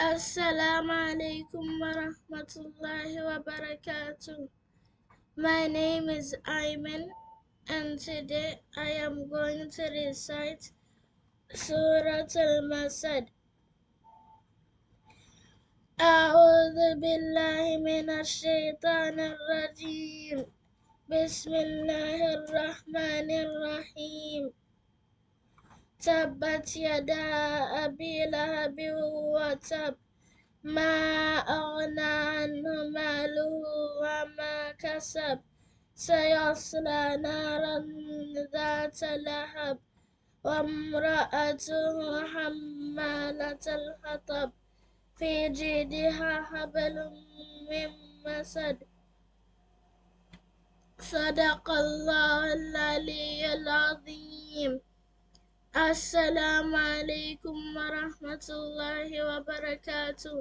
Assalamu alaikum wa rahmatullahi wa barakatuh. My name is Ayman, and today I am going to recite Surah Al-Masad. أعوذ بالله من الشيطان الرجيم. بسم الله الرحمن الرحيم. تبت يدا أبي لهب وتب ما أغنى عنه ماله وما كسب سيصلى نارا ذات لهب وامرأته حمالة الحطب في جيدها حبل من مسد. صدق الله العلي العظيم. السلام عليكم ورحمة الله وبركاته.